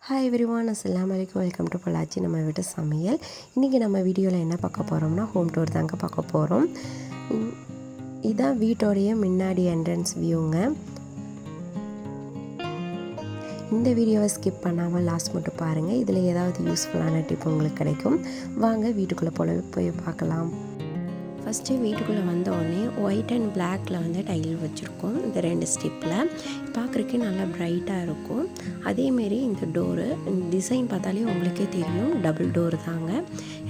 Hi everyone, அஸ்ஸலாமு அலைக்கும். Welcome to Pollachi நம்ம வீட்டு சமையல். இன்றைக்கி நம்ம வீடியோவில் என்ன பார்க்க போகிறோம்னா ஹோம் டூர் தாங்க பார்க்க போகிறோம். இதான் வீட்டோடைய முன்னாடி என்ட்ரன்ஸ் வியூங்க. இந்த வீடியோவை ஸ்கிப் பண்ணாமல் லாஸ்ட் மட்டும் பாருங்கள். இதில் ஏதாவது யூஸ்ஃபுல்லான டிப் உங்களுக்கு கிடைக்கும். வாங்க வீட்டுக்குள்ளே போய் பார்க்கலாம். ஃபஸ்ட்டு வீட்டுக்குள்ளே வந்த உடனே ஒயிட் அண்ட் பிளாக்கில் வந்து டைல் வச்சுருக்கோம். இந்த 2 ஸ்டெப்பில் பார்க்குறக்கே நல்லா ப்ரைட்டாக இருக்கும். அதேமாரி இந்த டோரு டிசைன் பார்த்தாலே உங்களுக்கே தெரியும், டபுள் டோர் தாங்க.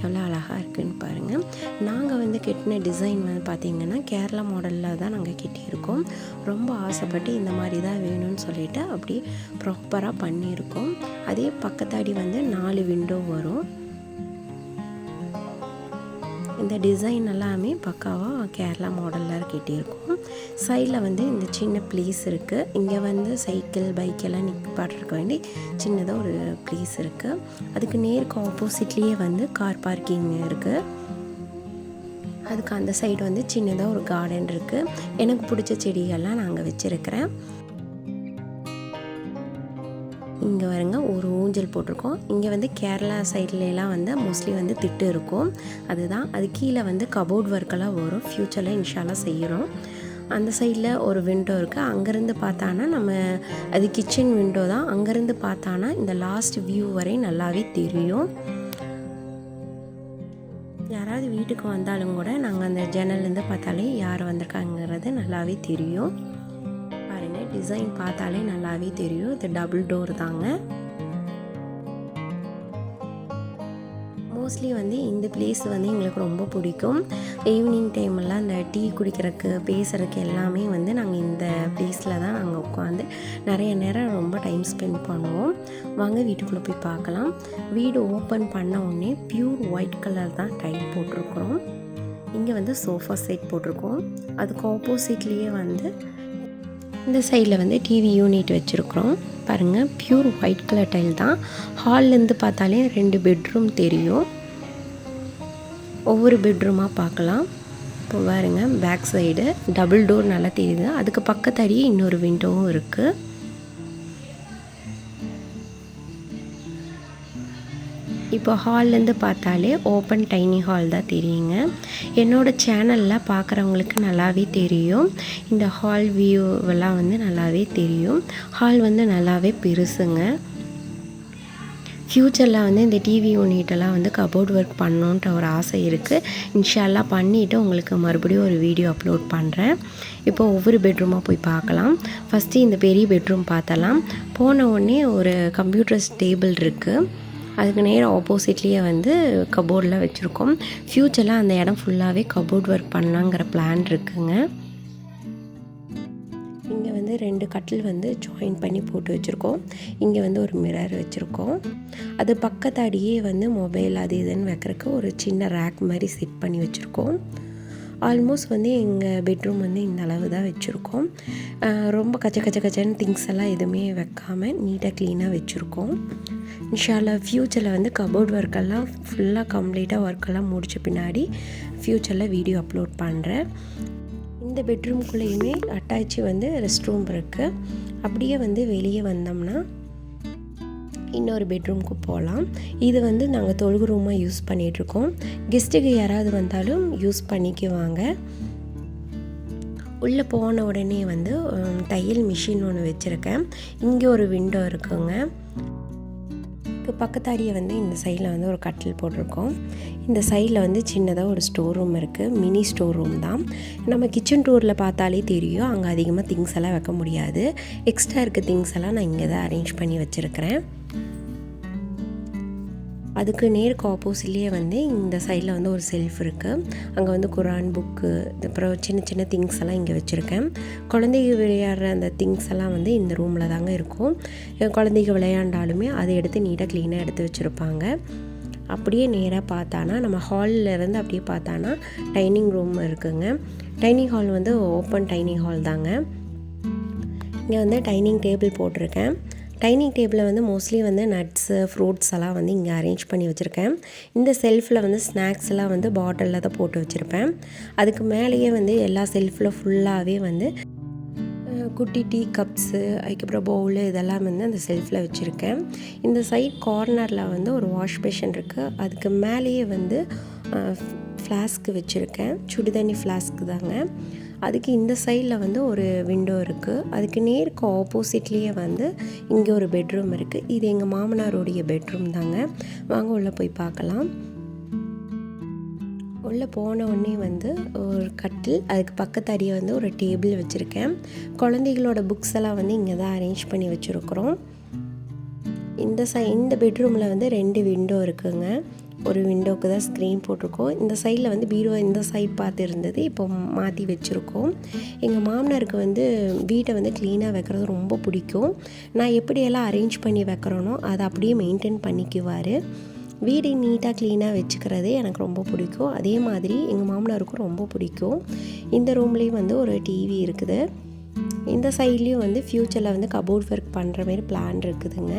எவ்வளோ அழகாக இருக்குதுன்னு பாருங்கள். நாங்கள் வந்து கட்டின டிசைன் வந்து பார்த்திங்கன்னா கேரளா மாடலில் தான் நாங்கள் கட்டியிருக்கோம். ரொம்ப ஆசைப்பட்டு இந்த மாதிரி தான் வேணும்னு சொல்லிவிட்டு அப்படி ப்ராப்பராக பண்ணியிருக்கோம். அதே பக்கத்தாடி வந்து 4 விண்டோ வரும். இந்த டிசைன் எல்லாமே பக்காவாக கேரளா மாடலில் கட்டியிருக்கும். சைடில் வந்து இந்த சின்ன ப்ளேஸ் இருக்குது. இங்கே வந்து சைக்கிள் பைக்கெல்லாம் நிற்பாட்டுருக்க வேண்டி சின்னதாக ஒரு ப்ளேஸ் இருக்குது. அதுக்கு நேருக்கு ஆப்போசிட்லேயே வந்து கார் பார்க்கிங் இருக்குது. அதுக்கு அந்த சைடு வந்து சின்னதாக ஒரு கார்டன் இருக்குது. எனக்கு பிடிச்ச செடிகள்லாம் நாங்கள் வச்சுருக்கிறேன். இங்கே வருங்க ஒரு ஊஞ்சல் போட்டிருக்கோம். இங்கே வந்து கேரளா சைட்லலாம் வந்து மோஸ்ட்லி வந்து திட்டு இருக்கும். அதுதான் அது கீழே வந்து கபோர்ட் ஒர்க்கெல்லாம் வரும். ஃப்யூச்சரில் இன்ஷால்லாம் செய்கிறோம். அந்த சைடில் ஒரு விண்டோ இருக்குது. அங்கேருந்து பார்த்தானா நம்ம அது கிச்சன் விண்டோ தான். அங்கேருந்து பார்த்தானா இந்த லாஸ்ட் வியூ வரை நல்லாவே தெரியும். யாராவது வீட்டுக்கு வந்தாலும் கூட நாங்கள் அந்த ஜன்னல்லேருந்து பார்த்தாலே யார் வந்திருக்காங்கிறது நல்லாவே தெரியும். டிசைன் பார்த்தாலே நல்லாவே தெரியும். இது டபுள் டோர் தாங்க. மோஸ்ட்லி வந்து இந்த பிளேஸ் வந்து எங்களுக்கு ரொம்ப பிடிக்கும். ஈவினிங் டைமெல்லாம் இந்த டீ குடிக்கிறதுக்கு பேசுகிறதுக்கு எல்லாமே வந்து நாங்கள் இந்த பிளேஸில் தான் நாங்கள் உட்காந்து நிறைய நேரம் ரொம்ப டைம் ஸ்பெண்ட் பண்ணுவோம். வாங்க வீட்டுக்குள்ளே போய் பார்க்கலாம். வீடு ஓப்பன் பண்ண உடனே பியூர் ஒயிட் கலர் தான் டைல் போட்டிருக்கிறோம். இங்கே வந்து சோஃபா செட் போட்டிருக்கோம். அதுக்கு ஆப்போசிட்லேயே வந்து இந்த சைடில் வந்து டிவி யூனிட் வச்சுருக்குறோம். பாருங்கள், பியூர் ஒயிட் கலர் டைல் தான். ஹால்லேருந்து பார்த்தாலே 2 பெட்ரூம் தெரியும். ஒவ்வொரு பெட்ரூமாக பார்க்கலாம். இப்போ பாருங்கள், பேக் சைடு டபுள் டோர் நல்லா தெரியுது. அதுக்கு பக்கத்தாடியே இன்னொரு விண்டோவும் இருக்குது. இப்போ ஹால்லேருந்து பார்த்தாலே ஓப்பன் டைனி ஹால் தான் தெரியுங்க. என்னோடய சேனலில் பார்க்குறவங்களுக்கு நல்லாவே தெரியும். இந்த ஹால் வியூவெல்லாம் வந்து நல்லாவே தெரியும். ஹால் வந்து நல்லாவே பெருசுங்க. ஃப்யூச்சரில் வந்து இந்த டிவி யூனிட்டெல்லாம் வந்து கபோர்ட் ஒர்க் பண்ணணுன்ட்டு ஒரு ஆசை இருக்குது. இன்ஷால்லா பண்ணிவிட்டு உங்களுக்கு மறுபடியும் ஒரு வீடியோ அப்லோட் பண்ணுறேன். இப்போ ஒவ்வொரு பெட்ரூமாக போய் பார்க்கலாம். ஃபஸ்ட்டு இந்த பெரிய பெட்ரூம் பார்த்தலாம். போன உடனே ஒரு கம்ப்யூட்டர்ஸ் டேபிள் இருக்குது. அதுக்கு நேரம் ஆப்போசிட்லேயே வந்து கபோர்டில் வச்சுருக்கோம். ஃப்யூச்சரில் அந்த இடம் ஃபுல்லாகவே கபோர்ட் ஒர்க் பண்ணலாங்கிற பிளான் இருக்குங்க. இங்கே வந்து 2 கட்டில் வந்து ஜாயின் பண்ணி போட்டு வச்சுருக்கோம். இங்கே வந்து ஒரு மிரர் வச்சுருக்கோம். அது பக்கத்தாடியே வந்து மொபைல் அது இதுன்னு வைக்கிறதுக்கு ஒரு சின்ன ரேக் மாதிரி செட் பண்ணி வச்சுருக்கோம். ஆல்மோஸ்ட் வந்து எங்கள் பெட்ரூம் வந்து இந்த அளவு தான் வச்சுருக்கோம். ரொம்ப கச்சன்னு திங்ஸ் எல்லாம் எதுவுமே வைக்காமல் நீட்டாக க்ளீனாக வச்சுருக்கோம். இன்ஷால்லா ஃப்யூச்சரில் வந்து கபோர்ட் ஒர்க்கெல்லாம் ஃபுல்லாக கம்ப்ளீட்டாக ஒர்க்கெல்லாம் முடித்த பின்னாடி ஃப்யூச்சரில் வீடியோ அப்லோட் பண்ணுறேன். இந்த பெட்ரூம்குள்ளேயுமே அட்டாச்சு வந்து ரெஸ்ட் ரூம் இருக்குது. அப்படியே வந்து வெளியே வந்தோம்னா இன்னொரு பெட்ரூமுக்கு போகலாம். இது வந்து நாங்கள் தொழுகு ரூமாக யூஸ் பண்ணிகிட்ருக்கோம். கெஸ்ட்டுக்கு யாராவது வந்தாலும் யூஸ் பண்ணிக்குவாங்க. உள்ளே போன உடனே வந்து தையல் மிஷின் ஒன்று வச்சுருக்கேன். இங்கே ஒரு விண்டோ இருக்குங்க. பக்கத்தாடியே வந்து இந்த சைடில் வந்து ஒரு கட்டில் போட்டிருக்கோம். இந்த சைடில் வந்து சின்னதாக ஒரு ஸ்டோர் ரூம் இருக்குது. மினி ஸ்டோர் ரூம் தான். நம்ம கிச்சன் டூரில் பார்த்தாலே தெரியும், அங்கே அதிகமாக திங்ஸ் எல்லாம் வைக்க முடியாது. எக்ஸ்ட்ரா இருக்க திங்ஸ் எல்லாம் நான் இங்கே தான் அரேஞ்ச் பண்ணி வச்சுருக்கிறேன். அதுக்கு நேருக்கு ஆப்போசிட்லேயே வந்து இந்த சைடில் வந்து ஒரு செல்ஃப் இருக்குது. அங்கே வந்து குரான் புக்கு, அப்புறம் சின்ன திங்ஸ் எல்லாம் இங்கே வச்சுருக்கேன். குழந்தைங்க விளையாடுற அந்த திங்ஸ் எல்லாம் வந்து இந்த ரூமில் தாங்க இருக்கும். குழந்தைங்க விளையாண்டாலுமே அதை எடுத்து நீட்டாக க்ளீனாக எடுத்து வச்சுருப்பாங்க. அப்படியே நேராக பார்த்தானா நம்ம ஹாலில் இருந்து அப்படியே பார்த்தானா டைனிங் ரூம் இருக்குங்க. டைனிங் ஹால் வந்து ஓப்பன் டைனிங் ஹால் தாங்க. இங்கே வந்து டைனிங் டேபிள் போட்டிருக்கேன். டைனிங் டேபிளில் வந்து மோஸ்ட்லி வந்து நட்ஸு ஃப்ரூட்ஸ் எல்லாம் வந்து இங்கே அரேஞ்ச் பண்ணி வச்சுருக்கேன். இந்த செல்ஃபில் வந்து ஸ்நாக்ஸ் எல்லாம் வந்து பாட்டிலில் தான் போட்டு வச்சுருப்பேன். அதுக்கு மேலேயே வந்து எல்லா செல்ஃபில் ஃபுல்லாகவே வந்து குட்டி டீ கப்ஸு, அதுக்கப்புறம் பவுலு இதெல்லாம் வந்து அந்த செல்ஃபில் வச்சுருக்கேன். இந்த சைட் கார்னரில் வந்து ஒரு வாஷ் பேஷன் இருக்குது. அதுக்கு மேலேயே வந்து ஃப்ளாஸ்க்கு வச்சுருக்கேன். சுடு தண்ணி ஃப்ளாஸ்க்கு தாங்க. அதுக்கு இந்த சைடில் வந்து ஒரு விண்டோ இருக்குது. அதுக்கு நேருக்கு ஆப்போசிட்லேயே வந்து இங்கே ஒரு பெட்ரூம் இருக்குது. இது எங்கள் மாமனாருடைய பெட்ரூம் தாங்க. வாங்க உள்ளே போய் பார்க்கலாம். உள்ளே போன உடனே வந்து ஒரு கட்டில், அதுக்கு பக்கத்தாடியே வந்து ஒரு டேபிள் வச்சுருக்கேன். குழந்தைகளோட புக்ஸ் எல்லாம் வந்து இங்கே தான் அரேஞ்ச் பண்ணி வச்சுருக்குறோம். இந்த பெட்ரூமில் வந்து 2 விண்டோ இருக்குங்க. ஒரு விண்டோவுக்கு தான் ஸ்க்ரீன் போட்டிருக்கோம். இந்த சைடில் வந்து பீரோ இந்த சைட் பார்த்து இருந்தது, இப்போ மாற்றி வச்சுருக்கோம். எங்கள் மாமனாருக்கு வந்து வீட்டை வந்து க்ளீனாக வைக்கிறது ரொம்ப பிடிக்கும். நான் எப்படியெல்லாம் அரேஞ்ச் பண்ணி வைக்கிறேனோ அதை அப்படியே மெயின்டைன் பண்ணிக்குவார். வீடு நீட்டாக க்ளீனாக வச்சுக்கிறதே எனக்கு ரொம்ப பிடிக்கும். அதே மாதிரி எங்கள் மாமனாருக்கும் ரொம்ப பிடிக்கும். இந்த ரூம்லேயும் வந்து ஒரு டிவி இருக்குது. இந்த சைட்லேயும் வந்து ஃப்யூச்சரில் வந்து கபோர்ட் ஒர்க் பண்ணுற மாதிரி பிளான் இருக்குதுங்க.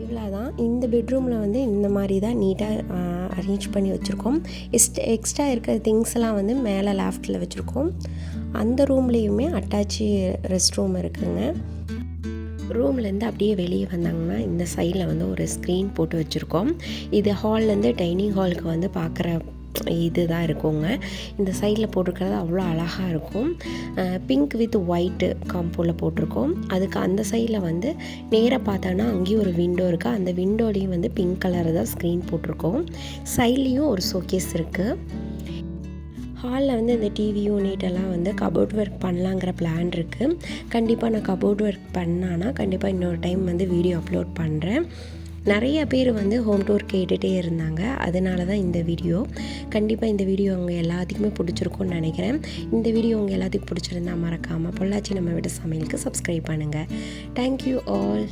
இவ்வளோதான். இந்த பெட்ரூமில் வந்து இந்த மாதிரி தான் நீட்டாக அரேஞ்ச் பண்ணி வச்சுருக்கோம். எக்ஸ்ட்ரா இருக்கிற திங்ஸ்லாம் வந்து மேலே லாஃப்ட்டில் வச்சுருக்கோம். அந்த ரூம்லேயுமே அட்டாச்சு ரெஸ்ட் ரூம் இருக்குதுங்க. ரூம்லேருந்து அப்படியே வெளியே வந்தாங்கன்னா இந்த சைடில் வந்து ஒரு ஸ்க்ரீன் போட்டு வச்சுருக்கோம். இது ஹால்லேருந்து டைனிங் ஹாலுக்கு வந்து பார்க்குற இது தான் இருக்குங்க. இந்த சைடில் போட்டிருக்கிறது அவ்வளோ அழகாக இருக்கும். பிங்க் வித் ஒயிட்டு காம்போவில் போட்டிருக்கோம். அதுக்கு அந்த சைடில் வந்து நேராக பார்த்தோன்னா அங்கேயும் ஒரு விண்டோ இருக்குது. அந்த விண்டோலேயும் வந்து பிங்க் கலர் தான் ஸ்க்ரீன் போட்டிருக்கோம். சைட்லேயும் ஒரு ஷோகேஸ் இருக்குது. ஹாலில் வந்து இந்த டிவி யூனிட்டெல்லாம் வந்து கபோர்ட் ஒர்க் பண்ணலாங்கிற பிளான் இருக்குது. கண்டிப்பாக நான் கபோர்ட் ஒர்க் பண்ணான்னா கண்டிப்பாக இன்னொரு டைம் வந்து வீடியோ அப்லோட் பண்ணுறேன். நிறைய பேர் வந்து ஹோம் டூர் கேட்டுகிட்டே இருந்தாங்க. அதனால தான் இந்த வீடியோ. கண்டிப்பாக இந்த வீடியோ அவங்க எல்லாத்துக்குமே பிடிச்சிருக்கும்னு நினைக்கிறேன். இந்த வீடியோ அவங்க எல்லாத்துக்கும் பிடிச்சிருந்தா மறக்காமல் பொள்ளாச்சி நம்ம வீட்டு சமையலுக்கு சப்ஸ்கிரைப் பண்ணுங்கள். Thank you all.